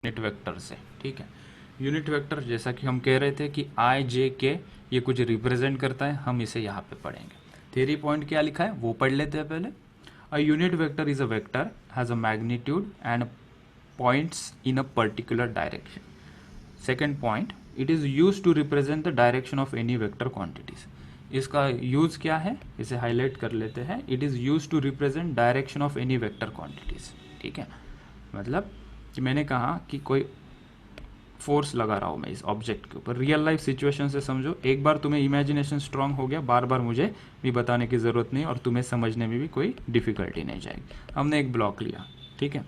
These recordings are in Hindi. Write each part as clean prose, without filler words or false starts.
यूनिट वेक्टर से। ठीक है, यूनिट वेक्टर जैसा कि हम कह रहे थे कि आई जे के ये कुछ रिप्रेजेंट करता है, हम इसे यहाँ पे पढ़ेंगे। थ्योरी पॉइंट क्या लिखा है वो पढ़ लेते हैं पहले। A unit vector is a vector has a magnitude and points in a particular direction. Second point, it is use to represent the direction of any vector quantities. इसका यूज क्या है, इसे हाईलाइट कर लेते हैं। It is use to represent direction of any vector quantities. ठीक है, मतलब कि मैंने कहा कि कोई फोर्स लगा रहा हूँ मैं इस ऑब्जेक्ट के ऊपर, रियल लाइफ सिचुएशन से समझो। एक बार तुम्हें इमेजिनेशन स्ट्रांग हो गया, बार बार मुझे भी बताने की ज़रूरत नहीं और तुम्हें समझने में भी कोई डिफिकल्टी नहीं जाएगी। हमने एक ब्लॉक लिया, ठीक है,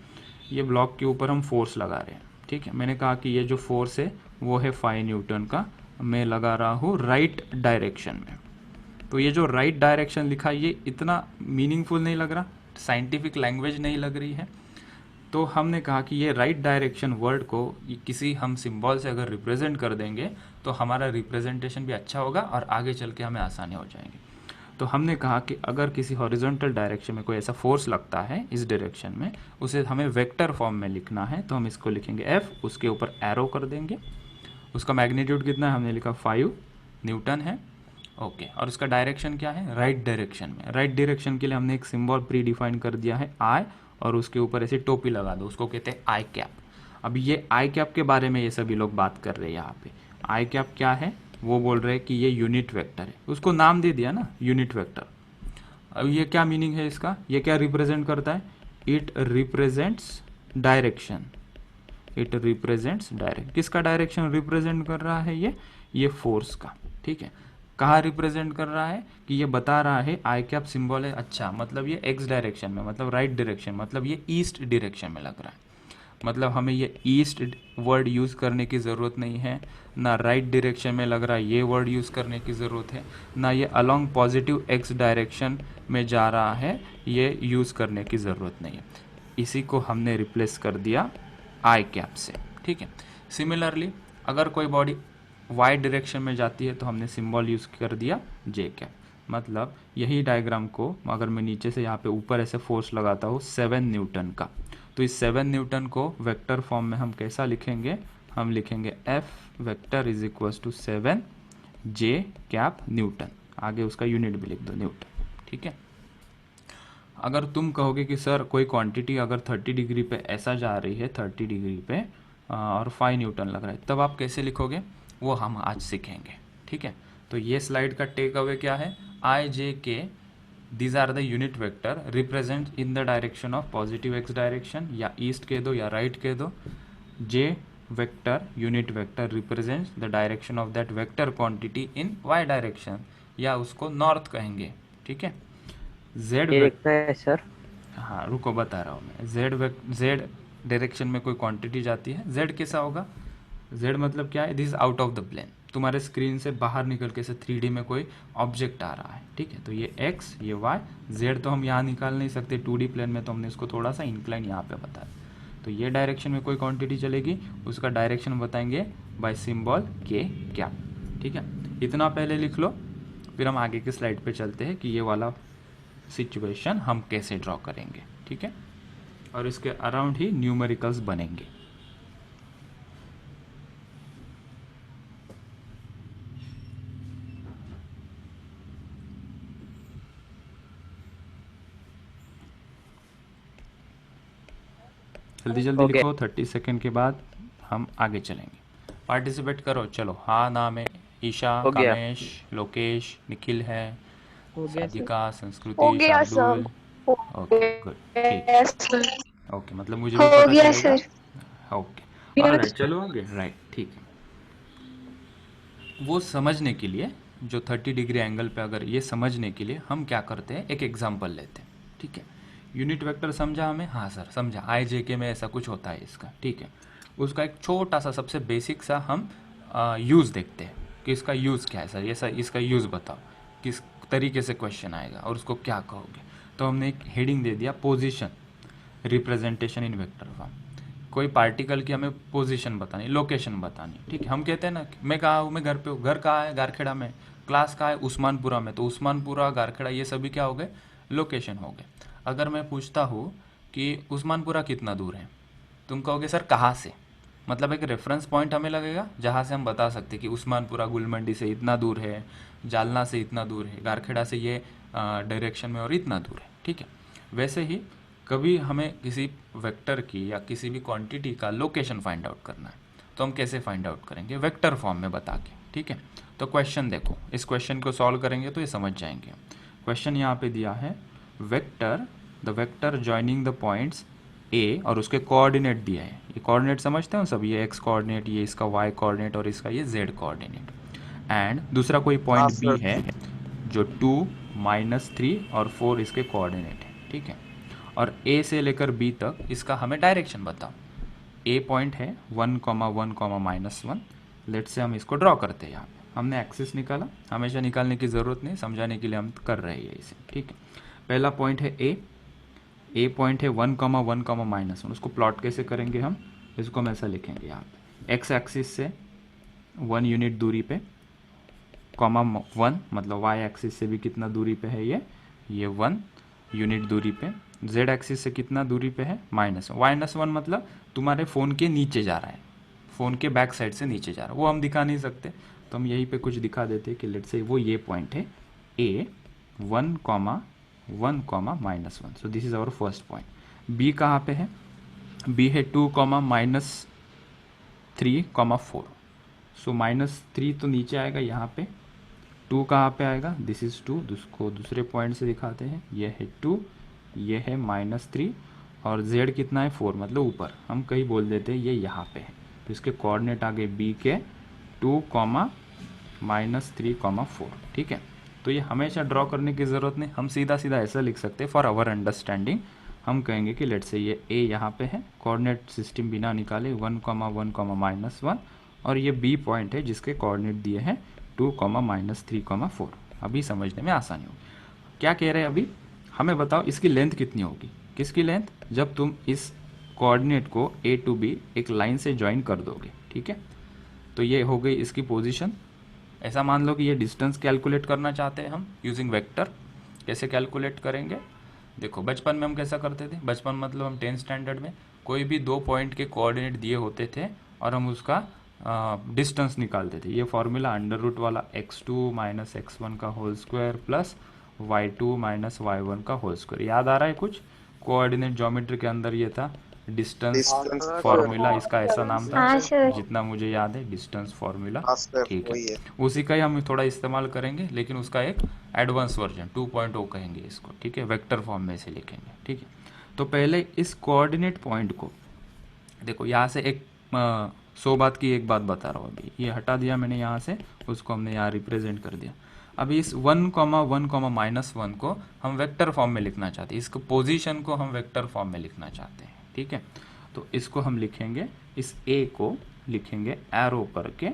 ये ब्लॉक के ऊपर हम फोर्स लगा रहे हैं। ठीक है, मैंने कहा कि ये जो फोर्स है वो है 5 न्यूटन का, मैं लगा रहा हूँ राइट डायरेक्शन में। तो ये जो राइट डायरेक्शन लिखा है ये इतना मीनिंगफुल नहीं लग रहा, साइंटिफिक लैंग्वेज नहीं लग रही है। तो हमने कहा कि ये राइट डायरेक्शन वर्ड को किसी हम सिंबल से अगर रिप्रेजेंट कर देंगे तो हमारा रिप्रेजेंटेशन भी अच्छा होगा और आगे चल के हमें आसानी हो जाएगी। तो हमने कहा कि अगर किसी हॉरिजॉन्टल डायरेक्शन में कोई ऐसा फोर्स लगता है इस डायरेक्शन में, उसे हमें वेक्टर फॉर्म में लिखना है। तो हम इसको लिखेंगे एफ, उसके ऊपर एरो कर देंगे। उसका मैग्नीट्यूड कितना है, हमने लिखा 5 न्यूटन है। ओके, और उसका डायरेक्शन क्या है, राइट डायरेक्शन में। राइट डायरेक्शन के लिए हमने एक सिंबल प्री डिफाइन कर दिया है आई, और उसके ऊपर ऐसे टोपी लगा दो, उसको कहते हैं आई कैप। अब ये आई कैप के बारे में ये सभी लोग बात कर रहे हैं यहाँ पे। आई कैप क्या है, वो बोल रहे हैं कि ये यूनिट वेक्टर है, उसको नाम दे दिया ना यूनिट वेक्टर। अब ये क्या मीनिंग है इसका, ये क्या रिप्रेजेंट करता है, it represents direction. It represents direct, किसका डायरेक्शन रिप्रेजेंट कर रहा है ये फोर्स का। ठीक है, कहाँ रिप्रेजेंट कर रहा है कि ये बता रहा है आई कैप सिंबल है, अच्छा मतलब ये एक्स डायरेक्शन में, मतलब राइट डायरेक्शन, मतलब ये ईस्ट डायरेक्शन में लग रहा है। मतलब हमें ये ईस्ट वर्ड यूज़ करने की ज़रूरत नहीं है, ना राइट डायरेक्शन में लग रहा है ये वर्ड यूज़ करने की ज़रूरत है, ना ये अलोंग पॉजिटिव एक्स डायरेक्शन में जा रहा है ये यूज़ करने की ज़रूरत नहीं है। इसी को हमने रिप्लेस कर दिया आई कैप से। ठीक है, सिमिलरली अगर कोई बॉडी वाई डायरेक्शन में जाती है तो हमने सिंबल यूज़ कर दिया जे कैप। मतलब यही डायग्राम को अगर मैं नीचे से यहाँ पे ऊपर ऐसे फोर्स लगाता हूँ 7 न्यूटन का, तो इस 7 न्यूटन को वेक्टर फॉर्म में हम कैसा लिखेंगे, हम लिखेंगे F vector is equal to 7 j cap newton, आगे उसका यूनिट भी लिख दो न्यूटन। ठीक है, अगर तुम कहोगे कि सर कोई क्वांटिटी अगर 30 डिग्री पे ऐसा जा रही है 30 डिग्री पे और 5 न्यूटन लग रहा है, तब आप कैसे लिखोगे वो हम आज सीखेंगे। ठीक है, तो ये स्लाइड का टेक अवे क्या है, I J K these are the unit vector represent in the direction of positive X direction, या ईस्ट कह दो या राइट कह दो। J vector unit vector represents the direction of that vector quantity in Y direction, या उसको नॉर्थ कहेंगे। ठीक है, जेड एक है सर। हाँ रुको बता रहा हूँ मैं। जेड डायरेक्शन में कोई क्वांटिटी जाती है, जेड कैसा होगा, जेड मतलब क्या है, this is out of the plane, तुम्हारे स्क्रीन से बाहर निकल के से 3D में कोई ऑब्जेक्ट आ रहा है। ठीक है, तो ये एक्स ये वाई, जेड तो हम यहाँ निकाल नहीं सकते 2D प्लेन में, तो हमने इसको थोड़ा सा इंक्लाइन यहाँ पे बताया। तो ये डायरेक्शन में कोई क्वांटिटी चलेगी, उसका डायरेक्शन बताएंगे बाय सिंबल के कैप। ठीक है, इतना पहले लिख लो, फिर हम आगे के स्लाइड पे चलते हैं कि ये वाला सिचुएशन हम कैसे ड्रॉ करेंगे। ठीक है, और इसके अराउंड ही न्यूमेरिकल्स बनेंगे। जल्दी जल्दी ओके। लिखो, 30 सेकेंड के बाद हम आगे चलेंगे। पार्टिसिपेट करो, चलो। हाँ नाम है, ईशा, हो गया। कामेश, लोकेश, निखिल है, हो गया सर। सादिका, हो संस्कृति, गया शार्दुल। सब। हो ओके गुड, ठीक गया है। सर। ओके, मतलब मुझे भी हो पता गया चलेगा। सर। ओके, गया ऑलराइट, सर। चलो आगे। राइट, ठीक है। वो समझने के लिए जो 30 डिग्री एंगल पे, अगर ये समझने के लिए हम क्या करते हैं, एक एग्जांपल लेते हैं। ठीक है, यूनिट वेक्टर समझा हमें, हाँ सर समझा, आई जे के में ऐसा कुछ होता है इसका। ठीक है, उसका एक छोटा सा सबसे बेसिक सा हम यूज़ देखते हैं कि इसका यूज़ क्या है सर, ये सर इसका यूज़ बताओ, किस तरीके से क्वेश्चन आएगा और उसको क्या कहोगे। तो हमने एक हेडिंग दे दिया, position representation in vector form. कोई पार्टिकल की हमें पोजीशन बतानी, लोकेशन बतानी। ठीक है, हम कहते हैं ना मैं कहाँ हूँ, मैं घर पे हूँ, घर कहाँ है, गारखेड़ा में, क्लास कहाँ है, उस्मानपुरा में, तो उस्मानपुरा, गारखेड़ा, ये सभी क्या हो गए, लोकेशन हो गए। अगर मैं पूछता हूँ कि उस्मानपुरा कितना दूर है, तुम कहोगे सर कहाँ से, मतलब एक रेफरेंस पॉइंट हमें लगेगा जहाँ से हम बता सकते हैं कि उस्मानपुरा गुलमंडी से इतना दूर है, जालना से इतना दूर है, गारखेड़ा से ये डायरेक्शन में और इतना दूर है। ठीक है, वैसे ही कभी हमें किसी वेक्टर की या किसी भी क्वांटिटी का लोकेशन फाइंड आउट करना है तो हम कैसे फाइंड आउट करेंगे? वेक्टर फॉर्म में बता के। ठीक है, तो क्वेश्चन देखो, इस क्वेश्चन को सॉल्व करेंगे तो ये समझ जाएंगे। क्वेश्चन यहाँ पे दिया है vector, the vector joining the points A, और उसके कोऑर्डिनेट दिया है। ये कोऑर्डिनेट समझते हो सब, ये एक्स कोऑर्डिनेट, ये इसका वाई कोऑर्डिनेट और इसका ये जेड कोऑर्डिनेट। एंड दूसरा कोई हाँ पॉइंट सर। बी है जो 2, -3 और 4 इसके कोऑर्डिनेट है। ठीक है, और ए से लेकर बी तक इसका हमें डायरेक्शन बताओ। ए पॉइंट है 1, 1, -1। लेट्स से हम इसको ड्रॉ करते हैं। यहाँ पे हमने एक्सिस निकाला, हमेशा निकालने की ज़रूरत नहीं, समझाने के लिए हम कर रहे हैं इसे। ठीक है, पहला पॉइंट है ए पॉइंट है 1, 1, -1। उसको प्लॉट कैसे करेंगे हम? इसको हम ऐसा लिखेंगे यहाँ पे, एक्स एक्सिस से 1 यूनिट दूरी पे, कॉमा 1, मतलब वाई एक्सिस से भी कितना दूरी पे है ये 1 यूनिट दूरी पे। जेड एक्सिस से कितना दूरी पे है? -1 मतलब तुम्हारे फ़ोन के नीचे जा रहा है, फ़ोन के बैक साइड से नीचे जा रहा है। वो हम दिखा नहीं सकते, तो हम यहीं पे कुछ दिखा देते कि लेट से वो ये पॉइंट है A 1, 1, -1। So this is our first point. B कहाँ पे है? बी है 2, -3, 4। सो -3 तो नीचे आएगा यहाँ पे, 2 कहाँ पे आएगा? दिस इज़ 2, उसको दूसरे पॉइंट से दिखाते हैं। ये है 2, ये है -3, और z कितना है? 4, मतलब ऊपर। हम कहीं बोल देते हैं ये यहाँ पे है, तो इसके कोऑर्डिनेट आ गए b के 2, -3, 4। ठीक है, तो ये हमेशा ड्रॉ करने की ज़रूरत नहीं, हम सीधा सीधा ऐसा लिख सकते हैं फॉर आवर अंडरस्टैंडिंग। हम कहेंगे कि लेट से ये a यहाँ पे है, कोऑर्डिनेट सिस्टम बिना निकाले 1, 1, -1, और ये b पॉइंट है जिसके कोऑर्डिनेट दिए हैं 2, -3, 4। अभी समझने में आसानी होगी। क्या कह रहे हैं अभी? हमें बताओ इसकी लेंथ कितनी होगी। किसकी लेंथ? जब तुम इस कोऑर्डिनेट को a to b एक लाइन से ज्वाइन कर दोगे। ठीक है, तो ये हो गई इसकी पोजीशन। ऐसा मान लो कि ये डिस्टेंस कैलकुलेट करना चाहते हैं हम यूजिंग वेक्टर। कैसे कैलकुलेट करेंगे? देखो, बचपन में हम कैसा करते थे? बचपन मतलब हम 10th स्टैंडर्ड में कोई भी 2 पॉइंट के कोऑर्डिनेट दिए होते थे और हम उसका डिस्टेंस निकालते थे। ये फॉर्मूला अंडर रूट वाला x2 - x1 का whole square plus y2 - y1 का होल स्क्वायर। याद आ रहा है कुछ? कोऑर्डिनेट ज्योमेट्री के अंदर ये था डिस्टेंस डिस्टेंस फॉर्मूला, इसका ऐसा नाम था हाँ सर। जितना मुझे याद है, डिस्टेंस फॉर्मूला। हाँ सर, ठीक वही है, है। उसी का ही हम थोड़ा इस्तेमाल करेंगे, लेकिन उसका एक एडवांस वर्जन 2.0 कहेंगे इसको। ठीक है, वेक्टर फॉर्म में से लिखेंगे। ठीक है, तो पहले इस कोऑर्डिनेट पॉइंट को देखो, यहाँ से एक 100 बात की एक बात बता रहा हूँ। अभी ये हटा दिया मैंने यहाँ से, उसको हमने यहाँ रिप्रेजेंट कर दिया। अभी इस 1, 1, -1 को हम वेक्टर फॉर्म में लिखना चाहते हैं, इसको पोजीशन को हम वेक्टर फॉर्म में लिखना चाहते हैं। ठीक है, तो इसको हम लिखेंगे, इस a को लिखेंगे एरो करके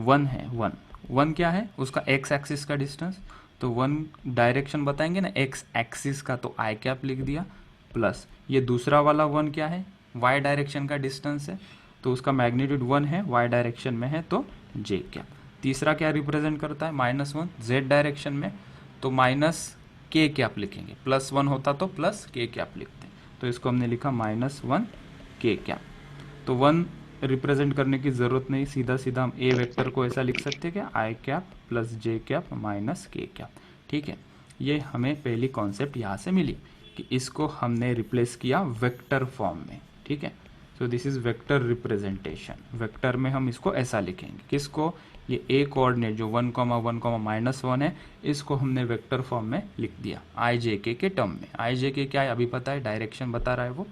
1 है। 1 क्या है? उसका x एक्सिस का डिस्टेंस, तो 1 डायरेक्शन बताएंगे ना x एक्सिस का, तो आई कैप लिख दिया, प्लस ये दूसरा वाला 1 क्या है? y डायरेक्शन का डिस्टेंस है, तो उसका मैग्नीट्यूड 1 है, y डायरेक्शन में है तो j कैप। तीसरा क्या रिप्रेजेंट करता है? -1 z डायरेक्शन में, तो -k कैप लिखेंगे, +1 होता तो +k कैप लिखते हैं, तो इसको हमने लिखा -1 k कैप। तो 1 रिप्रेजेंट करने की ज़रूरत नहीं, सीधा सीधा हम a वेक्टर को ऐसा लिख सकते हैं क्या? I cap plus j cap minus k cap. ठीक है, ये हमें पहली कॉन्सेप्ट यहाँ से मिली कि इसको हमने रिप्लेस किया वेक्टर फॉर्म में। ठीक है, so this is vector representation. Vector में हम इसको ऐसा लिखेंगे, किसको? ये a कोऑर्डिनेट जो 1, 1, -1 है, इसको हमने वेक्टर फॉर्म में लिख दिया i j k के टर्म में। i j k क्या है अभी पता है, डायरेक्शन बता रहा है वो,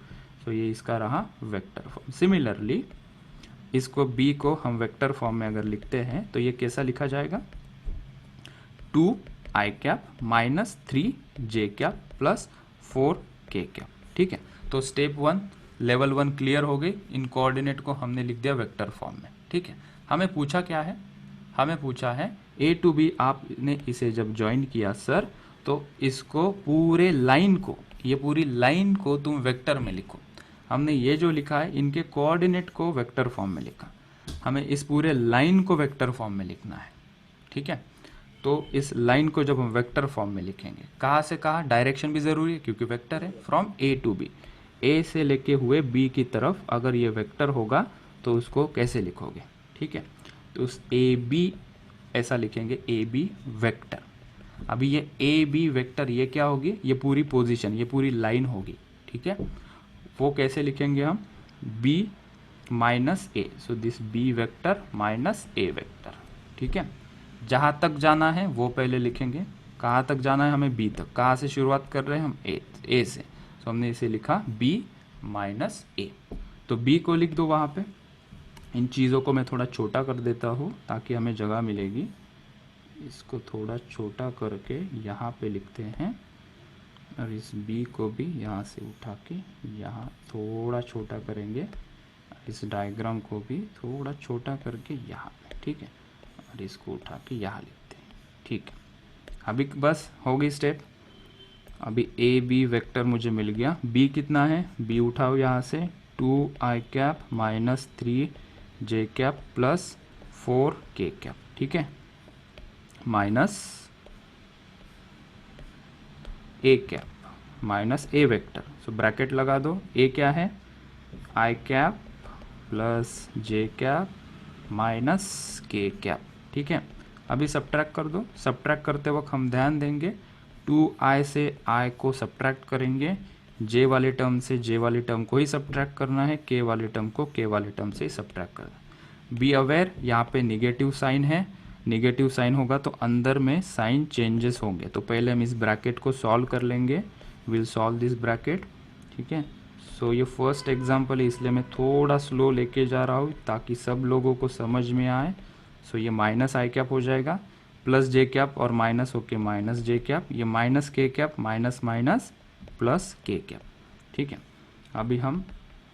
तो ये इसका रहा वेक्टर फॉर्म। सिमिलरली इसको b को हम वेक्टर फॉर्म में अगर लिखते हैं तो ये कैसा लिखा जाएगा? 2 i cap -3 j cap plus 4 k cap. ठीक है, तो स्टेप 1 लेवल 1 क्लियर हो गई। इन कोऑर्डिनेट को हमने लिख दिया वेक्टर फॉर्म में। ठीक है, हमें पूछा क्या है? हमें पूछा है a to b, आपने इसे जब ज्वाइन किया सर, तो इसको पूरे लाइन को, ये पूरी लाइन को तुम वेक्टर में लिखो। हमने ये जो लिखा है इनके कोऑर्डिनेट को वेक्टर फॉर्म में लिखा, हमें इस पूरे लाइन को वेक्टर फॉर्म में लिखना है। ठीक है, तो इस लाइन को जब हम वेक्टर फॉर्म में लिखेंगे, कहाँ से कहाँ? डायरेक्शन भी ज़रूरी है क्योंकि वेक्टर है, from a to b, a से लेके हुए b की तरफ अगर ये वेक्टर होगा तो उसको कैसे लिखोगे, ठीक है। तो उस ए बी ऐसा लिखेंगे, ए बी वेक्टर। अभी ये ए बी वेक्टर ये क्या होगी, ये पूरी पोजीशन, ये पूरी लाइन होगी, ठीक है। वो कैसे लिखेंगे हम, B minus A, so this B vector minus A vector, ठीक है। जहाँ तक जाना है वो पहले लिखेंगे, कहाँ तक जाना है हमें, बी तक। कहाँ से शुरुआत कर रहे हैं हम, ए से, तो हमने इसे लिखा बी माइनस ए। तो बी को लिख दो वहाँ पे। इन चीज़ों को मैं थोड़ा छोटा कर देता हूँ ताकि हमें जगह मिलेगी। इसको थोड़ा छोटा करके यहाँ पे लिखते हैं, और इस बी को भी यहाँ से उठा के यहाँ थोड़ा छोटा करेंगे, इस डायग्राम को भी थोड़ा छोटा करके यहाँ पे, ठीक है, और इसको उठा के यहाँ लिखते हैं, ठीक है। अभी बस हो गई स्टेप। अभी ए बी वेक्टर मुझे मिल गया। बी कितना है, बी उठाओ यहाँ से 2i cap minus 3j cap plus 4k cap, ठीक है, minus A cap minus A vector. So bracket लगा दो। ए क्या है, i cap plus j cap minus k cap, ठीक है। अभी सब्ट्रैक्ट कर दो। सब्ट्रैक्ट करते वक्त हम ध्यान देंगे 2i से i को सब्ट्रैक्ट करेंगे, j वाले टर्म से j वाले टर्म को ही सब्ट्रैक्ट करना है, k वाले टर्म को k वाले टर्म से ही सब्ट्रैक्ट करना है। बी अवेयर यहाँ पे निगेटिव साइन है, निगेटिव साइन होगा तो अंदर में साइन चेंजेस होंगे। तो पहले हम इस ब्रैकेट को सॉल्व कर लेंगे, विल सॉल्व दिस ब्रैकेट, ठीक है। सो ये फर्स्ट एग्जांपल है इसलिए मैं थोड़ा स्लो लेके जा रहा हूँ ताकि सब लोगों को समझ में आए। सो ये माइनस आई कैप हो जाएगा, प्लस जे कैप और माइनस होके माइनस जे कैप, ये माइनस के कैप माइनस माइनस प्लस के कैप, ठीक है। अभी हम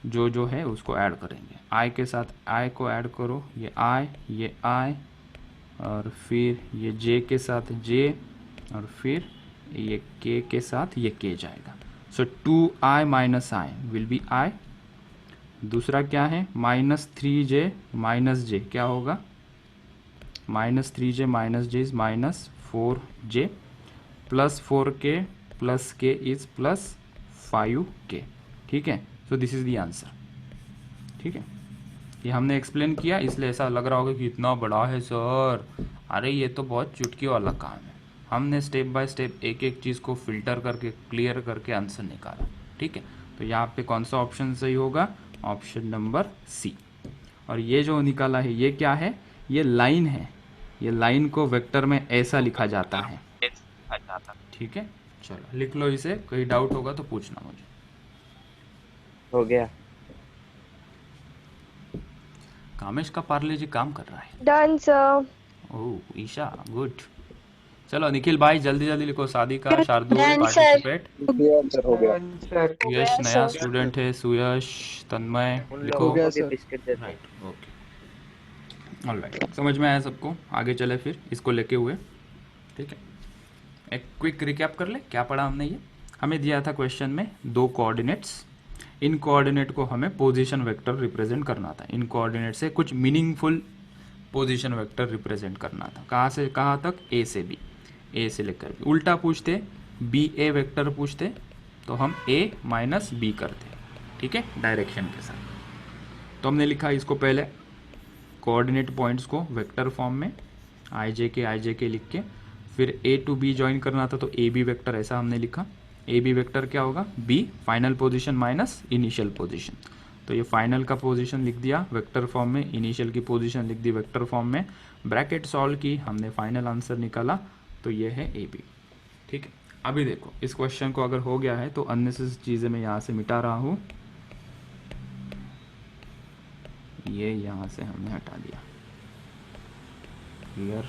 जो जो है उसको ऐड करेंगे, आई के साथ आई को ऐड करो, ये आई और फिर ये जे के साथ जे और फिर ये के साथ ये के जाएगा। So 2i minus i will be i. दूसरा क्या है, माइनस 3j माइनस जे क्या होगा, minus 3j minus j is minus 4j plus 4k plus k is plus 5k, ठीक है। So this is the answer, ठीक है। ये हमने एक्सप्लेन किया इसलिए ऐसा लग रहा होगा कि इतना बड़ा है सर, अरे ये तो बहुत चुटकी वाला काम है। हमने स्टेप बाय स्टेप एक एक चीज़ को फिल्टर करके क्लियर करके आंसर निकाला, ठीक है। तो यहाँ पे कौन सा ऑप्शन सही होगा, ऑप्शन नंबर सी। और ये जो निकाला है ये क्या है, ये लाइन है, ये लाइन को वेक्टर में ऐसा लिखा जाता है, ठीक है। चलो लिख लो इसे, कोई डाउट होगा तो पूछना मुझे। हो गया। कामेश का पार्ले जी काम कर रहा है। Done sir. Oh Isha good. चलो निखिल भाई जल्दी जल्दी लिखो, Sadika, Shardul Done, sir. Participate. हो गया। यश गया, नया sir. स्टूडेंट है, सुयश, तन्मय उन लिखो। लोगों को भी बिस्किट देते हैं। राइट ओके ऑलराइट, समझ में आया सबको, आगे चले फिर इसको लेके हुए, ठीक है। एक क्विक रिकैप कर ले, क्या पढ़ा हमने। ये हमें दिया था क्वेश्चन में दो कोऑर्डिनेट्स, इन कोऑर्डिनेट को हमें पोजीशन वेक्टर रिप्रेजेंट करना था। इन कोऑर्डिनेट से कुछ मीनिंगफुल पोजीशन वेक्टर रिप्रेजेंट करना था। कहाँ से कहाँ तक, ए से बी, ए से लेकर बी। उल्टा पूछते, बी ए वेक्टर पूछते तो हम ए माइनस बी करते, ठीक है, डायरेक्शन के साथ। तो हमने लिखा इसको पहले कोऑर्डिनेट पॉइंट्स को वेक्टर फॉर्म में आई जे के लिख के, फिर ए टू बी ज्वाइन करना था तो ए बी वेक्टर ऐसा हमने लिखा। ए बी वेक्टर क्या होगा, B final position minus initial position. तो ये फाइनल का पोजीशन लिख दिया वेक्टर फॉर्म में, इनिशियल की पोजीशन लिख दी वेक्टर फॉर्म में, ब्रैकेट सॉल्व की, हमने फाइनल आंसर निकाला, तो ये है ए बी, ठीक है। अभी देखो इस क्वेश्चन को अगर हो गया है तो अननेसेसरी चीज़ें मैं यहाँ से मिटा रहा हूँ, ये यहाँ से हमने हटा दिया, क्लियर।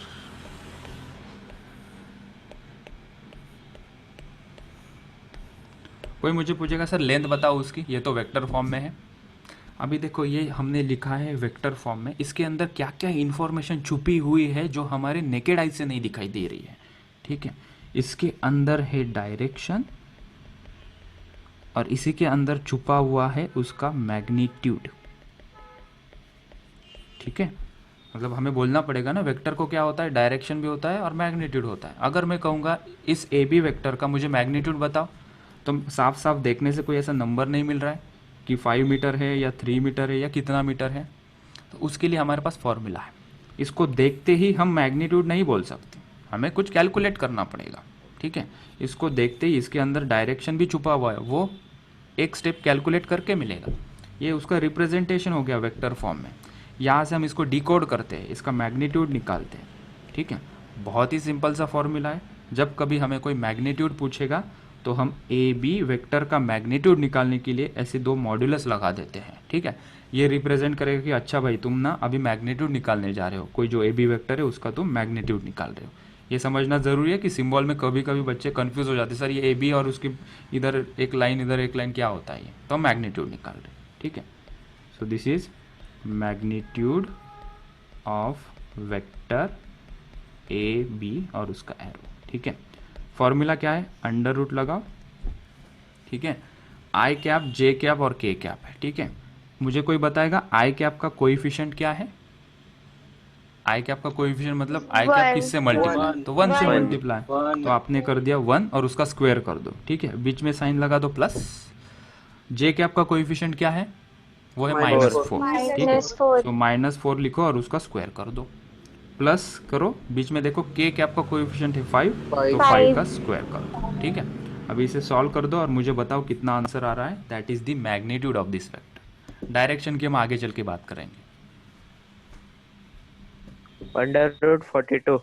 कोई मुझे पूछेगा सर लेंथ बताओ उसकी, ये तो वेक्टर फॉर्म में है। अभी देखो ये हमने लिखा है वेक्टर फॉर्म में, इसके अंदर क्या क्या इन्फॉर्मेशन छुपी हुई है जो हमारे नेकेड आई से नहीं दिखाई दे रही है, ठीक है। इसके अंदर है डायरेक्शन और इसी के अंदर छुपा हुआ है उसका मैग्नीट्यूड, ठीक है। मतलब हमें बोलना पड़ेगा ना, वेक्टर को क्या होता है, डायरेक्शन भी होता है और मैग्नीट्यूड होता है। अगर मैं कहूँगा इस ए बी वेक्टर का मुझे मैग्नीट्यूड बताओ, तो साफ साफ देखने से कोई ऐसा नंबर नहीं मिल रहा है कि 5 मीटर है या 3 मीटर है या कितना मीटर है, तो उसके लिए हमारे पास फॉर्मूला है। इसको देखते ही हम मैग्नीट्यूड नहीं बोल सकते, हमें कुछ कैलकुलेट करना पड़ेगा। ठीक है, इसको देखते ही इसके अंदर डायरेक्शन भी छुपा हुआ है, वो एक स्टेप कैलकुलेट करके मिलेगा। ये उसका रिप्रेजेंटेशन हो गया वेक्टर फॉर्म में। यहाँ से हम इसको डिकोड करते हैं, इसका मैग्नीट्यूड निकालते हैं। ठीक है, बहुत ही सिंपल सा फॉर्मूला है। जब कभी हमें कोई मैग्नीट्यूड पूछेगा तो हम ए बी वेक्टर का मैग्नीट्यूड निकालने के लिए ऐसे दो मॉड्यूलस लगा देते हैं। ठीक है, ये रिप्रेजेंट करेगा कि अच्छा भाई तुम ना अभी मैग्नीट्यूड निकालने जा रहे हो, कोई जो ए बी वेक्टर है उसका तुम मैग्नीट्यूड निकाल रहे हो। ये समझना ज़रूरी है कि सिंबल में कभी कभी बच्चे कंफ्यूज हो जाते हैं, सर ये ए बी और उसकी इधर एक लाइन इधर एक लाइन क्या होता है, ये तो हम मैग्नीट्यूड निकाल रहे हैं। ठीक है, so this is magnitude of vector A B और उसका एरो। ठीक है, फॉर्मूला क्या है, अंडर रूट लगाओ। ठीक है, आई कैप जे कैप और के कैप है। ठीक है, मुझे कोई बताएगा आई कैप का कोएफिशिएंट क्या है? आई कैप का कोएफिशिएंट मतलब आई कैप किससे मल्टीप्लाई, तो 1 से One. मल्टीप्लाई, तो आपने कर दिया 1 और उसका स्क्वायर कर दो। ठीक है, बीच में साइन लगा दो प्लस। जे कैप का कोएफिशिएंट क्या है, वो है -4। ठीक है, तो -4 लिखो और उसका स्क्वायर कर दो, प्लस करो, बीच में देखो के कैप का कोएफिशिएंट है 5, तो 5 का स्क्वायर कर दो। ठीक है, अभी इसे सॉल्व कर दो और मुझे बताओ कितना आंसर आ रहा है। That is the magnitude of this vector. Direction की हम आगे चल के बात करेंगे। √42।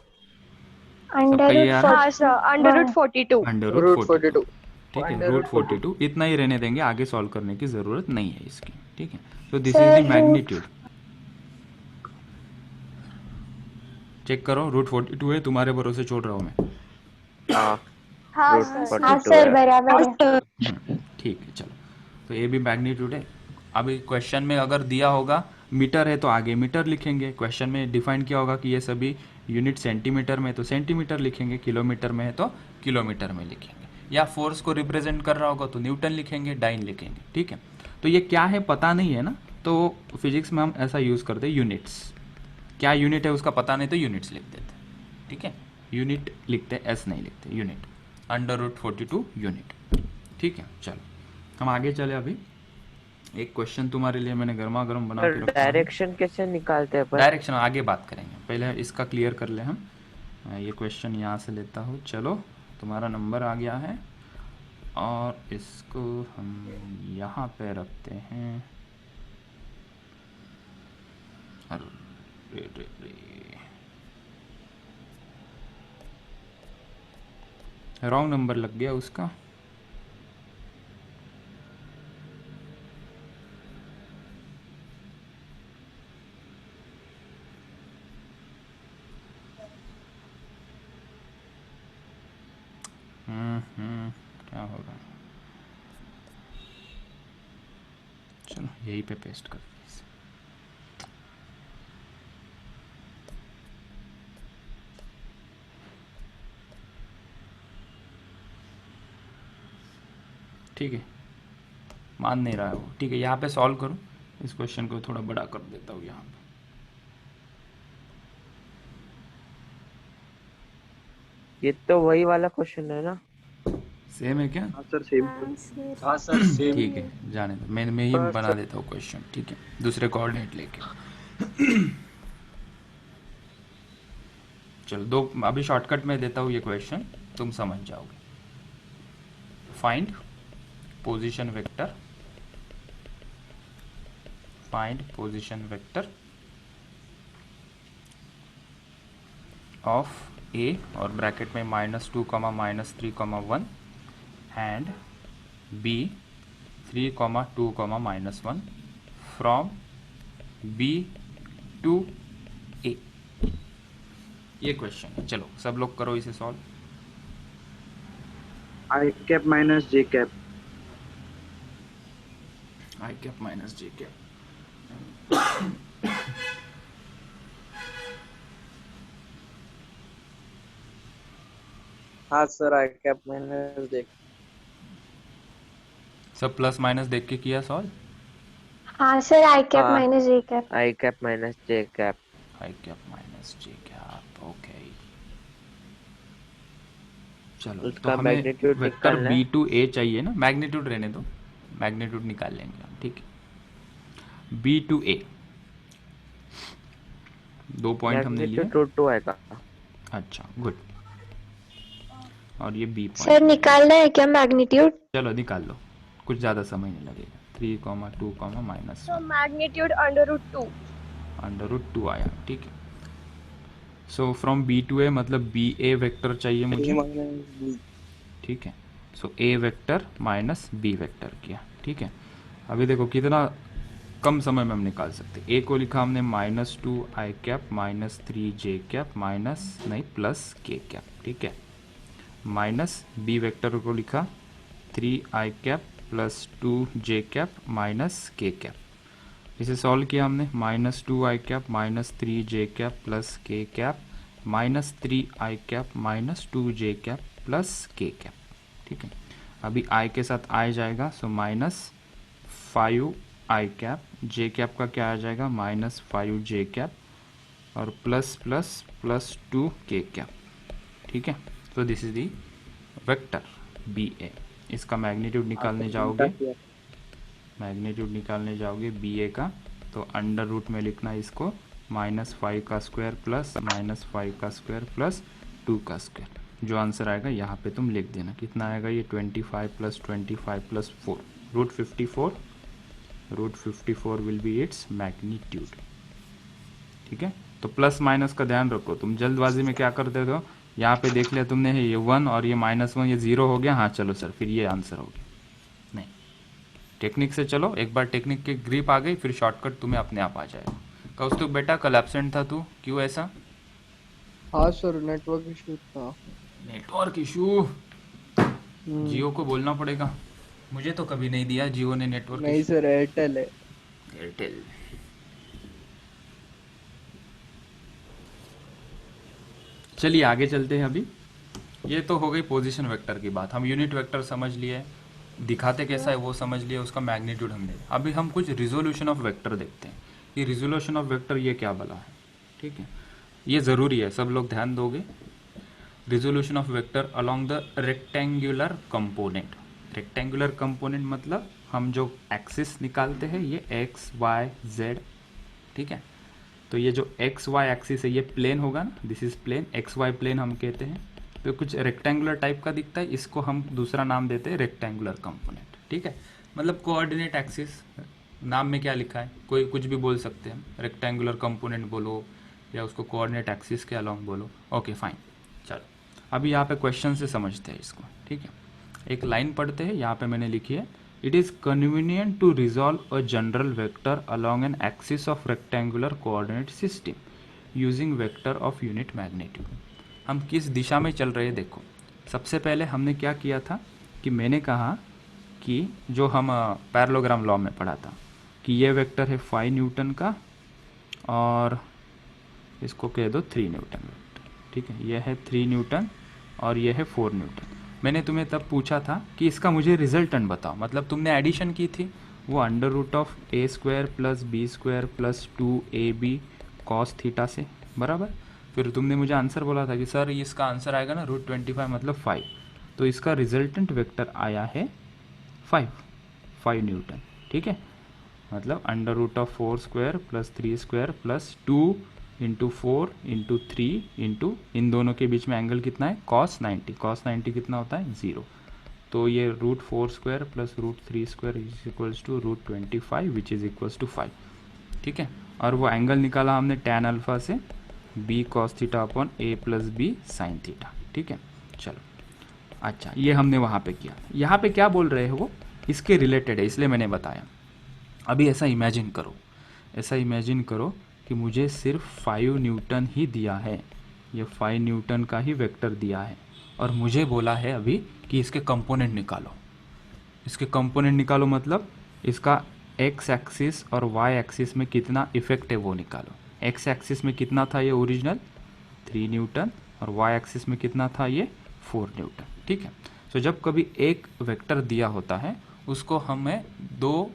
सबका ये आ रहा है? हाँ सर, √42। √42। ठीक है, √42 इतना ही रहने देंगे, आगे सॉल्व करने की ज़रूरत नहीं है इसकी। ठीक है, तो this is the magnitude. Check करो, √42 है, तुम्हारे भरोसे छोड़ रहा हूँ मैं। हाँ हाँ √42 सर, है। बराबर है। ठीक है, चलो, तो ये भी मैग्नीट्यूड है। अभी क्वेश्चन में अगर दिया होगा मीटर है तो आगे मीटर लिखेंगे, क्वेश्चन में डिफाइन किया होगा कि ये सभी यूनिट सेंटीमीटर में तो सेंटीमीटर लिखेंगे, किलोमीटर में है तो किलोमीटर में लिखेंगे, या फोर्स को रिप्रेजेंट कर रहा होगा तो न्यूटन लिखेंगे, डाइन लिखेंगे। ठीक है, तो ये क्या है पता नहीं है ना, तो फिजिक्स में हम ऐसा यूज़ करते हैं, यूनिट्स। क्या यूनिट है उसका पता नहीं तो यूनिट्स लिख देते हैं। ठीक है, यूनिट लिखते, एस नहीं लिखते, यूनिट, √42 यूनिट। ठीक है, चलो हम आगे चले। अभी एक क्वेश्चन तुम्हारे लिए मैंने गर्मा गर्म बना के रखा है। डायरेक्शन कैसे निकालते हैं पर? डायरेक्शन आगे बात करेंगे, पहले इसका क्लियर कर ले हम। मैं ये क्वेश्चन यहाँ से लेता हूँ। चलो, तुम्हारा नंबर आ गया है और इसको हम यहाँ पे रखते हैं। अरे रॉन्ग नंबर लग गया उसका। क्या होगा, चलो यहीं पे पेस्ट कर दीजिए। ठीक है, मान नहीं रहा है वो। ठीक है, यहाँ पे सॉल्व करो, इस क्वेश्चन को थोड़ा बड़ा कर देता हूँ यहाँ पे। ये तो वही वाला क्वेश्चन है ना? सेम है क्या? हाँ सर सेम। हाँ सर सेम। ठीक है, जाने दो, मैं ही बना देता हूँ क्वेश्चन। ठीक है, दूसरे कोऑर्डिनेट लेके। चलो दो, अभी शॉर्टकट में देता हूँ ये क्वेश्चन, तुम समझ जाओगे। Find position vector, find position vector of A और ब्रैकेट में -2, -3, 1 and B 3, 2, -1 from B to A. ये क्वेश्चन है। चलो सब लोग करो इसे solve. I cap minus J cap. I cap minus J cap, हाँ सर, आई कैप माइनस देख। सब प्लस माइनस देख के किया सॉल्व। हाँ सर, आई कैप हाँ। Minus J cap. I cap minus J cap. I cap minus J cap, okay. चलो तो उसका हमें मैग्नीट्यूड वेक्टर निकालना है। बी टू ए चाहिए ना, मैग्नीट्यूड रहने दो, मैग्नीट्यूड निकाल लेंगे हम। ठीक है, बी टू ए, 2 पॉइंट हमने लिए। मैग्नीट्यूड रूट 2 आएगा। अच्छा गुड। और ये बी सर पॉइंट, निकालना है क्या मैग्नीट्यूड? चलो निकाल लो, कुछ ज़्यादा समय नहीं लगेगा। 3, 2, -1 मैग्नीट्यूड √2। √2 आया, ठीक है। सो फ्रॉम बी टू ए मतलब बी ए वेक्टर चाहिए ए मुझे, माइनस बी। ठीक है। So A vector minus B vector किया, ठीक है। अभी देखो कितना कम समय में हम निकाल सकते। ए को लिखा हमने -2i cap -3j cap +k cap, ठीक है। माइनस बी वेक्टर को लिखा 3i cap +2j cap -k cap. इसे सॉल्व किया हमने, -2i cap -3j cap +k cap -3i cap -2j cap +k cap, ठीक है। अभी i के साथ i जाएगा, सो -5i कैप, j कैप का क्या आ जाएगा -5j कैप और +++2k कैप, ठीक है। तो this is the vector B A. इसका मैग्नीट्यूड निकालने जाओगे, मैग्नीट्यूड निकालने जाओगे बी ए का, तो अंडर रूट में लिखना है इसको -5 का स्क्वायर प्लस -5 का स्क्वायर प्लस 2 का स्क्वायर। जो आंसर आएगा यहाँ पे तुम लिख देना। कितना आएगा ये 25 + 25 + 4 √54। √54 विल बी इट्स मैग्नीट्यूड, ठीक है। तो प्लस माइनस का ध्यान रखो, तुम जल्दबाजी में क्या करते हो, यहाँ पे देख लिया तुमने है ये 1 और ये -1, ये 0 हो गया, हाँ चलो सर फिर ये आंसर हो गया। नहीं, टेक्निक से चलो, एक बार टेक्निक की ग्रिप आ गई फिर शॉर्टकट तुम्हें अपने आप आ जाएगा। कौस्तुभ बेटा कल एब्सेंट था तू, क्यों ऐसा? हाँ सर नेटवर्क इशू था। नेटवर्क इशू, जियो को बोलना पड़ेगा, मुझे तो कभी नहीं दिया जियो ने नेटवर्क। नहीं सर एयरटेल है। एयरटेल। चलिए आगे चलते हैं। अभी ये तो हो गई पोजीशन वेक्टर की बात, हम यूनिट वेक्टर समझ लिए, दिखाते कैसा है वो समझ लिए, उसका मैग्नीट्यूड हमने। अभी हम कुछ रिजोल्यूशन ऑफ वेक्टर देखते हैं। ये रिजोल्यूशन ऑफ वेक्टर ये क्या बला है, ठीक है। ये ज़रूरी है, सब लोग ध्यान दोगे। Resolution of vector along the rectangular component. Rectangular component मतलब हम जो एक्सिस निकालते हैं ये एक्स वाई जेड, ठीक है। तो ये जो एक्स वाई एक्सिस है ये प्लेन होगा ना, this is plane, X Y plane हम कहते हैं। तो कुछ रेक्टेंगुलर टाइप का दिखता है, इसको हम दूसरा नाम देते हैं रेक्टेंगुलर कंपोनेंट, ठीक है। मतलब कोऑर्डिनेट एक्सिस, नाम में क्या लिखा है, कोई कुछ भी बोल सकते हैं, रेक्टेंगुलर कंपोनेंट बोलो या उसको कोऑर्डिनेट एक्सिस के अलोंग बोलो, ओके फाइन। चलो अभी यहाँ पे क्वेश्चन से समझते हैं इसको, ठीक है। एक लाइन पढ़ते हैं, यहाँ पे मैंने लिखी है, it is convenient to resolve a general vector along an axis of rectangular coordinate system using vector of unit magnitude. हम किस दिशा में चल रहे हैं देखो। सबसे पहले हमने क्या किया था कि मैंने कहा कि जो हम पैरेललोग्राम लॉ में पढ़ा था कि ये वेक्टर है 5 न्यूटन का और इसको कह दो 3 न्यूटन वेक्टर, ठीक है। यह है 3 न्यूटन और यह है 4 न्यूटन। मैंने तुम्हें तब पूछा था कि इसका मुझे रिजल्टेंट बताओ, मतलब तुमने एडिशन की थी, वो √a² + b² + 2ab cos theta से, बराबर। फिर तुमने मुझे आंसर बोला था कि सर इसका आंसर आएगा ना √25 मतलब 5, तो इसका रिजल्टेंट वेक्टर आया है 5 न्यूटन, ठीक है। मतलब √4² + 3² + 2 × 4 × 3 × इन दोनों के बीच में एंगल कितना है cos 90। cos 90 कितना होता है 0। तो ये √4² + √3² = √25 विच इज़ इक्वल्स टू 5, ठीक है। और वो एंगल निकाला हमने tan अल्फा से b cos theta / a + b sin theta, ठीक है। चलो अच्छा, ये हमने वहाँ पे किया। यहाँ पे क्या बोल रहे हो वो इसके रिलेटेड है, इसलिए मैंने बताया। अभी ऐसा इमेजिन करो, ऐसा इमेजिन करो कि मुझे सिर्फ 5 न्यूटन ही दिया है, ये 5 न्यूटन का ही वेक्टर दिया है और मुझे बोला है अभी कि इसके कंपोनेंट निकालो। इसके कंपोनेंट निकालो मतलब इसका एक्स एक्सिस और वाई एक्सिस में कितना इफेक्ट है वो निकालो। एक्स एक्सिस में कितना था ये ओरिजिनल 3 न्यूटन और वाई एक्सिस में कितना था ये 4 न्यूटन, ठीक है। तो जब कभी एक वेक्टर दिया होता है उसको हमें 2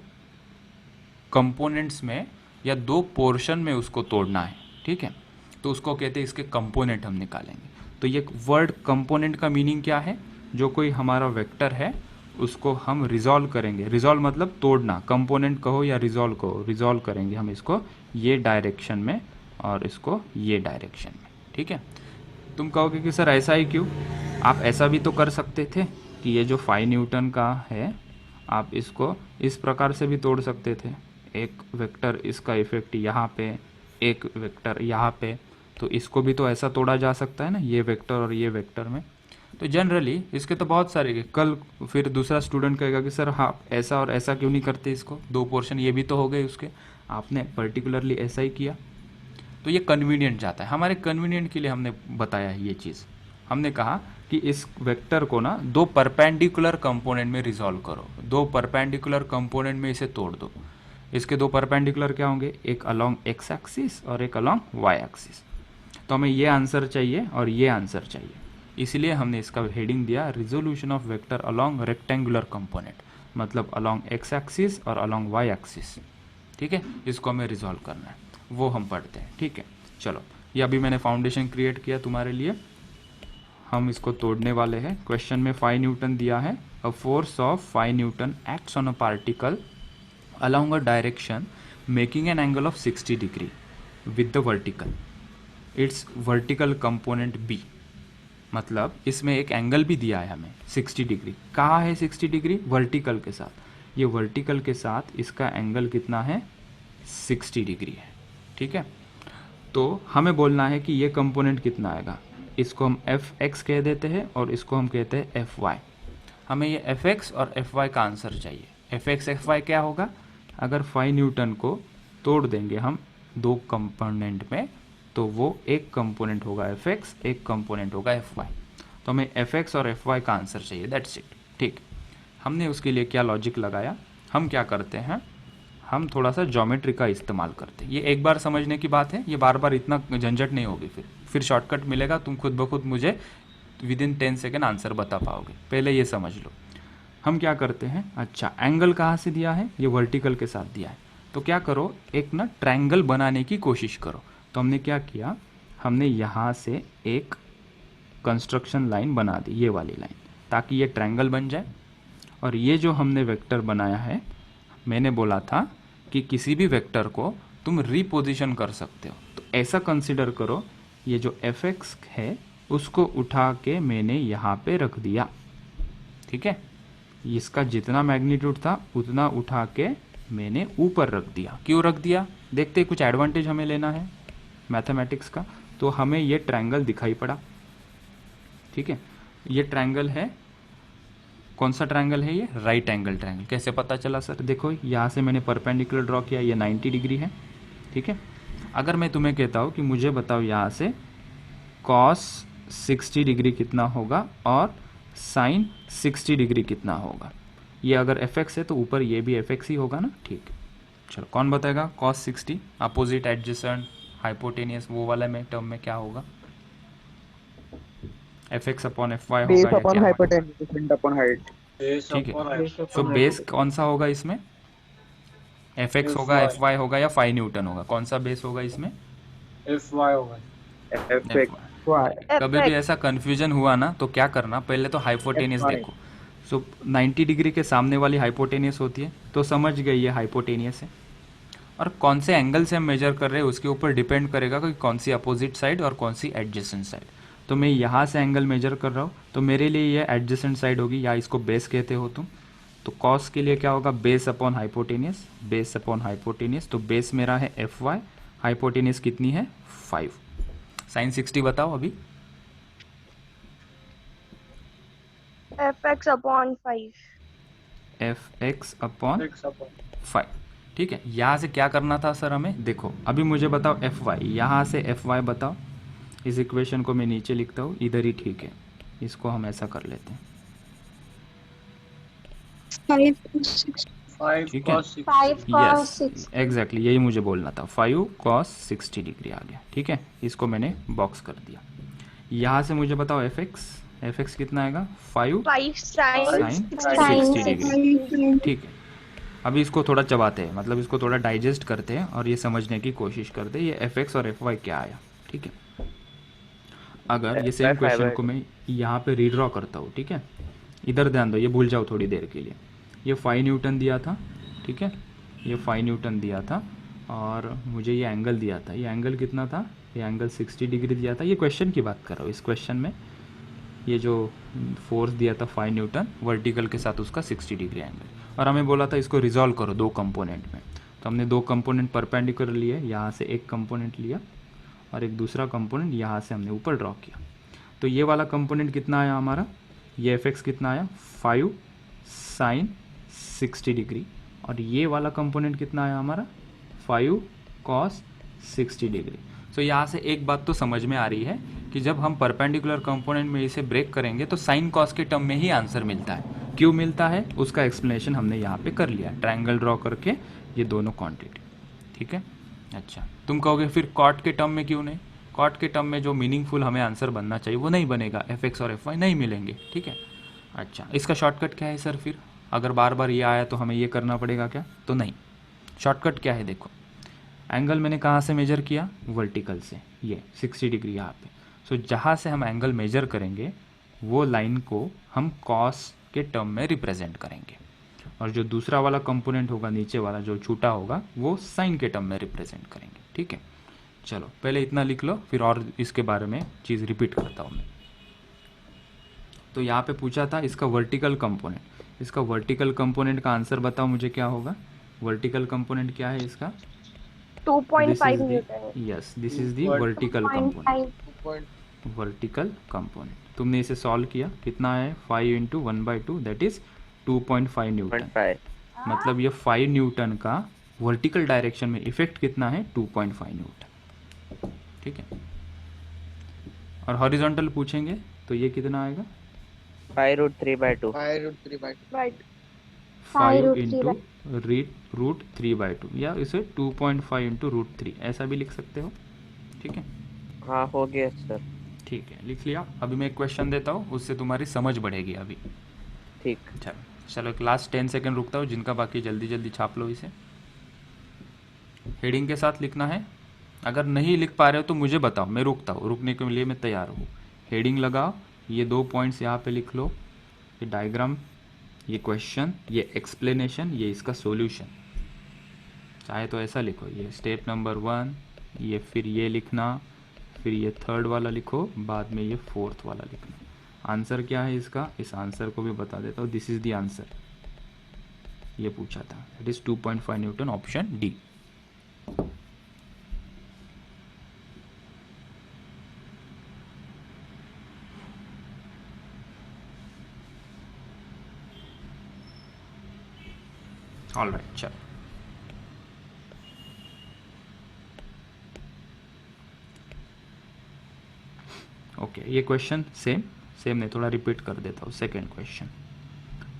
कंपोनेंट्स में या 2 पोर्शन में उसको तोड़ना है, ठीक है। तो उसको कहते हैं इसके कंपोनेंट हम निकालेंगे। तो ये वर्ड कंपोनेंट का मीनिंग क्या है, जो कोई हमारा वेक्टर है उसको हम रिजॉल्व करेंगे। रिजॉल्व मतलब तोड़ना, कंपोनेंट कहो या रिजॉल्व कहो, रिजॉल्व करेंगे हम इसको ये डायरेक्शन में और इसको ये डायरेक्शन में, ठीक है। तुम कहोगे कि सर ऐसा ही क्यों? आप ऐसा भी तो कर सकते थे कि ये जो 5 न्यूटन का है आप इसको इस प्रकार से भी तोड़ सकते थे, एक वेक्टर इसका इफेक्ट यहाँ पे, एक वेक्टर यहाँ पे, तो इसको भी तो ऐसा तोड़ा जा सकता है ना, ये वेक्टर और ये वेक्टर में। तो जनरली इसके तो बहुत सारे, कल फिर दूसरा स्टूडेंट कहेगा कि सर हाँ ऐसा और ऐसा क्यों नहीं करते इसको, 2 पोर्शन ये भी तो हो गए उसके, आपने पर्टिकुलरली ऐसा ही किया। तो ये कन्वीनियंट जाता है, हमारे कन्वीनियंट के लिए हमने बताया है ये चीज़। हमने कहा कि इस वेक्टर को ना 2 परपेंडिकुलर कंपोनेंट में रिजॉल्व करो, 2 परपेंडिकुलर कंपोनेंट में इसे तोड़ दो। इसके 2 परपेंडिकुलर क्या होंगे, एक अलोंग एक्स एक्सिस और एक अलोंग वाई एक्सिस। तो हमें ये आंसर चाहिए और ये आंसर चाहिए, इसलिए हमने इसका हेडिंग दिया resolution of vector along rectangular component, मतलब अलोंग एक्स एक्सिस और अलोंग वाई एक्सिस, ठीक है। इसको हमें रिजॉल्व करना है, वो हम पढ़ते हैं, ठीक है। चलो, ये अभी मैंने फाउंडेशन क्रिएट किया तुम्हारे लिए, हम इसको तोड़ने वाले हैं। क्वेश्चन में 5 न्यूटन दिया है, अ force of 5 Newton acts on a particle along a direction making an angle of 60 degree with the vertical, its vertical component B। मतलब इसमें एक एंगल भी दिया है हमें 60 डिग्री। कहाँ है 60 डिग्री? वर्टिकल के साथ। ये वर्टिकल के साथ इसका एंगल कितना है? 60 डिग्री है, ठीक है। तो हमें बोलना है कि ये कंपोनेंट कितना आएगा। इसको हम एफ एक्स कह देते हैं और इसको हम कहते हैं एफ वाई। हमें ये एफ एक्स और एफ वाई का आंसर चाहिए। एफ एक्स एफ वाई क्या होगा? अगर 5 न्यूटन को तोड़ देंगे हम 2 कंपोनेंट में, तो वो एक कंपोनेंट होगा एफ एक्स, एक कंपोनेंट होगा एफ वाई। तो हमें एफ एक्स और एफ वाई का आंसर चाहिए, दैट्स इट, ठीक। हमने उसके लिए क्या लॉजिक लगाया, हम क्या करते हैं, हम थोड़ा सा ज्योमेट्री का इस्तेमाल करते हैं। ये एक बार समझने की बात है, ये बार बार इतना झंझट नहीं होगी, फिर शॉर्टकट मिलेगा, तुम खुद ब खुद मुझे विदिन 10 सेकेंड आंसर बता पाओगे। पहले ये समझ लो, हम क्या करते हैं, अच्छा एंगल कहाँ से दिया है, ये वर्टिकल के साथ दिया है, तो क्या करो, एक ना ट्रायंगल बनाने की कोशिश करो। तो हमने क्या किया, हमने यहाँ से एक कंस्ट्रक्शन लाइन बना दी, ये वाली लाइन, ताकि ये ट्रायंगल बन जाए। और ये जो हमने वेक्टर बनाया है, मैंने बोला था कि किसी भी वेक्टर को तुम रीपोजिशन कर सकते हो, तो ऐसा कंसिडर करो, ये जो एफ एक्स है उसको उठा के मैंने यहाँ पे रख दिया, ठीक है। इसका जितना मैग्नीट्यूड था उतना उठा के मैंने ऊपर रख दिया। क्यों रख दिया? देखते कुछ एडवांटेज हमें लेना है मैथमेटिक्स का, तो हमें ये ट्रायंगल दिखाई पड़ा, ठीक है। ये ट्रायंगल है, कौन सा ट्रायंगल है ये? Right angle triangle. कैसे पता चला सर? देखो यहाँ से मैंने परपेंडिकुलर ड्रॉ किया, ये 90 डिग्री है, ठीक है। अगर मैं तुम्हें कहता हूँ कि मुझे बताओ यहाँ से कॉस 60 डिग्री कितना होगा और साइन 60 डिग्री कितना होगा, ये अगर एफ एक्स है तो ऊपर ये भी एफ एक्स ही होगा ना, ठीक। चलो कौन बताएगा? कॉस 60 अपोजिट एडजेसेंट हाइपोटेनियस, वो वाला में टर्म में क्या होगा? F X upon F Y होगा या क्या होगा? ठीक है, तो बेस कौन सा होगा इसमें? एफ एक्स होगा, एफ वाई होगा या 5 न्यूटन होगा? कौन सा बेस होगा इसमें? एफ वाई होगा। F X Y. कभी भी ऐसा कंफ्यूजन हुआ ना तो क्या करना, पहले तो हाइपोटेनियस देखो। सो 90 डिग्री के सामने वाली हाइपोटेनियस होती है, तो समझ गई ये हाइपोटेनियस है। और कौन से एंगल से हम मेजर कर रहे हैं उसके ऊपर डिपेंड करेगा कि कौन सी अपोजिट साइड और कौन सी एडजेसेंट साइड। तो मैं यहाँ से एंगल मेजर कर रहा हूँ, तो मेरे लिए ये एडजेसेंट साइड होगी, या इसको बेस कहते हो तुम। तो कॉस के लिए क्या होगा? Base upon hypotenuse, base upon hypotenuse. तो बेस मेरा है एफ वाई, हाइपोटेनियस कितनी है? 5। साइन 60 बताओ अभी। F X upon 5। F X upon 5, ठीक है। यहाँ से क्या करना था सर हमें? देखो अभी मुझे बताओ एफ वाई, यहाँ से एफ वाई बताओ। इस इक्वेशन को मैं नीचे लिखता हूँ, इधर ही ठीक है, इसको हम ऐसा कर लेते हैं, 5 ठीक है। 5 cos 6। यस एग्जैक्टली, यही मुझे बोलना था, 5 cos 60 डिग्री आ गया, ठीक है। इसको मैंने बॉक्स कर दिया। यहाँ से मुझे बताओ एफ एक्स कितना आएगा? 5 sin साइन 60 डिग्री, ठीक है। अभी इसको थोड़ा चबाते हैं, मतलब इसको थोड़ा डाइजेस्ट करते हैं और ये समझने की कोशिश करते हैं ये एफ एक्स और एफ वाई क्या आया, ठीक है। अगर ये सेम क्वेश्चन को मैं यहाँ पे रीड्रॉ करता हूँ, ठीक है, इधर ध्यान दो, ये भूल जाओ थोड़ी देर के लिए। ये 5 न्यूटन दिया था, ठीक है, ये 5 न्यूटन दिया था और मुझे ये एंगल दिया था, ये एंगल कितना था, ये एंगल 60 डिग्री दिया था। ये क्वेश्चन की बात कर रहा हूँ, इस क्वेश्चन में ये जो फोर्स दिया था 5 न्यूटन वर्टिकल के साथ उसका 60 डिग्री एंगल, और हमें बोला था इसको रिजॉल्व करो दो कंपोनेंट में। तो हमने दो कंपोनेंट परपेंडिकुलर लिए, यहाँ से एक कंपोनेंट लिया और एक दूसरा कंपोनेंट यहाँ से हमने ऊपर ड्रॉ किया। तो ये वाला कंपोनेंट कितना आया हमारा, ये एफ एक्स कितना आया 5 साइन 60 डिग्री, और ये वाला कंपोनेंट कितना आया हमारा 5 कॉस 60 डिग्री। सो यहाँ से एक बात तो समझ में आ रही है कि जब हम परपेंडिकुलर कंपोनेंट में इसे ब्रेक करेंगे तो साइन कॉस के टर्म में ही आंसर मिलता है। क्यों मिलता है उसका एक्सप्लेनेशन हमने यहाँ पे कर लिया, ट्रायंगल ड्रॉ करके ये दोनों क्वांटिटी। ठीक है, अच्छा तुम कहोगे फिर कॉट के टर्म में क्यों नहीं, कॉट के टर्म में जो मीनिंगफुल हमें आंसर बनना चाहिए वो नहीं बनेगा, एफ एक्स और एफ वाई नहीं मिलेंगे। ठीक है, अच्छा इसका शॉर्टकट क्या है सर, फिर अगर बार बार ये आया तो हमें ये करना पड़ेगा क्या, तो नहीं, शॉर्टकट क्या है देखो, एंगल मैंने कहाँ से मेजर किया, वर्टिकल से, ये 60 डिग्री यहाँ पे। सो जहाँ से हम एंगल मेजर करेंगे वो लाइन को हम कॉस के टर्म में रिप्रेजेंट करेंगे, और जो दूसरा वाला कंपोनेंट होगा नीचे वाला जो छूटा होगा वो साइन के टर्म में रिप्रेजेंट करेंगे। ठीक है, चलो पहले इतना लिख लो, फिर और इसके बारे में चीज़ रिपीट करता हूँ मैं। तो यहाँ पे पूछा था इसका वर्टिकल कंपोनेंट, इसका वर्टिकल कंपोनेंट का आंसर बताओ मुझे क्या होगा, वर्टिकल कंपोनेंट क्या है इसका, 2.5 Newton. Yes this is the vertical component, 2.5 vertical component. तुमने इसे सॉल्व किया, कितना है 5 इंटू 1/2 दैट इज 2.5 न्यूटन, 0.5 मतलब ये 5 न्यूटन का वर्टिकल डायरेक्शन में इफेक्ट कितना है 2.5 न्यूटन। ठीक है, और हॉरिजॉन्टल पूछेंगे तो ये कितना आएगा 5√3/2 right 5 इंटू √3/2, या इसे 2.5 इंटू √3 ऐसा भी लिख सकते हो। ठीक है, हाँ हो गया सर। ठीक है लिख लिया। अभी मैं एक क्वेश्चन देता हूँ, उससे तुम्हारी समझ बढ़ेगी अभी। ठीक चलो एक लास्ट 10 सेकेंड रुकता हूँ, जिनका बाकी जल्दी जल्दी छाप लो इसे, हेडिंग के साथ लिखना है। अगर नहीं लिख पा रहे हो तो मुझे बताओ, मैं रुकता हूँ, रुकने के लिए मैं तैयार हूँ। हेडिंग लगाओ, ये 2 पॉइंट्स यहाँ पे लिख लो, ये डायग्राम, ये क्वेश्चन, ये एक्सप्लेनेशन, ये इसका सॉल्यूशन। चाहे तो ऐसा लिखो, ये स्टेप नंबर 1, ये फिर ये लिखना, फिर ये 3rd वाला लिखो, बाद में ये 4th वाला लिखना। आंसर क्या है इसका, इस आंसर को भी बता देता हूँ, दिस इज द आंसर, ये पूछा था, it is 2.5 Newton, option D. Alright चलो, ओके ये क्वेश्चन सेम नहीं, थोड़ा रिपीट कर देता हूँ। सेकेंड क्वेश्चन,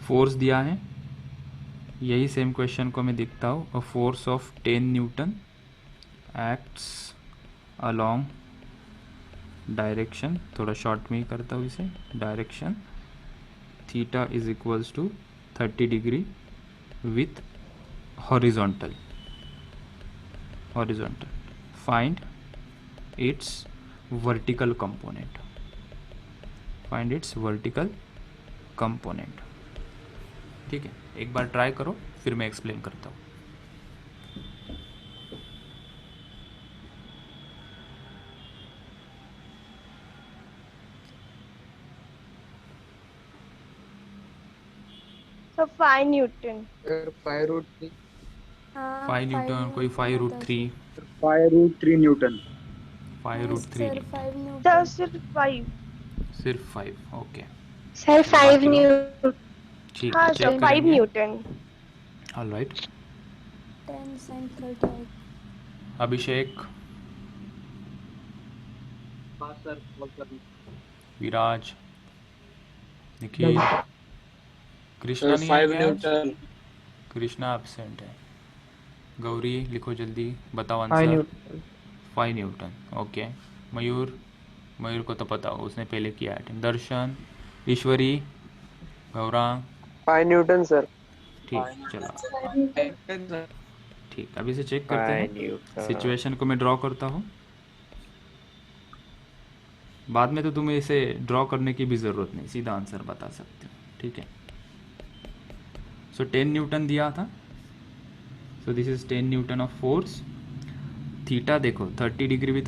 फोर्स दिया है, यही सेम क्वेश्चन को मैं दिखता हूँ। A force of 10 newton acts along direction, थोड़ा शॉर्ट में ही करता हूँ इसे, direction theta is equals to 30 degree with horizontal, find its vertical component, find its vertical component. ठीक है, एक बार ट्राई करो फिर मैं एक्सप्लेन करता हूँ। So 5 Newton. 5√3 5 न्यूटन, कोई 5√3, 5√3 न्यूटन। 5√3 सर सिर्फ 5। सिर्फ 5, ओके सर 5 न्यूटन। न्यूटन। ठीक हाँ है, सर चेक 5 करेंगे। न्यूटन। Alright, 10 sin 30. अभिषेक, हाँ सर, विराज, निखिल, कृष्णा नहीं है क्या आज? कृष्णा एब्सेंट है। गौरी लिखो जल्दी, बताओ 5 answer. Newton. 5 newton, okay. Mayur को तो पता हो, उसने पहले किया है। Darshan, Ishwari, Gaurang, 5 newton sir. ठीक चलो, ठीक अभी से चेक करते 5 हैं। न्यूटन। सिचुएशन को मैं ड्रॉ करता हूँ, बाद में तो तुम्हें इसे ड्रॉ करने की भी ज़रूरत नहीं, सीधा आंसर बता सकते हो। ठीक है, सो 10 न्यूटन दिया था, सो this is 10 Newton of force theta देखो 30 डिग्री भी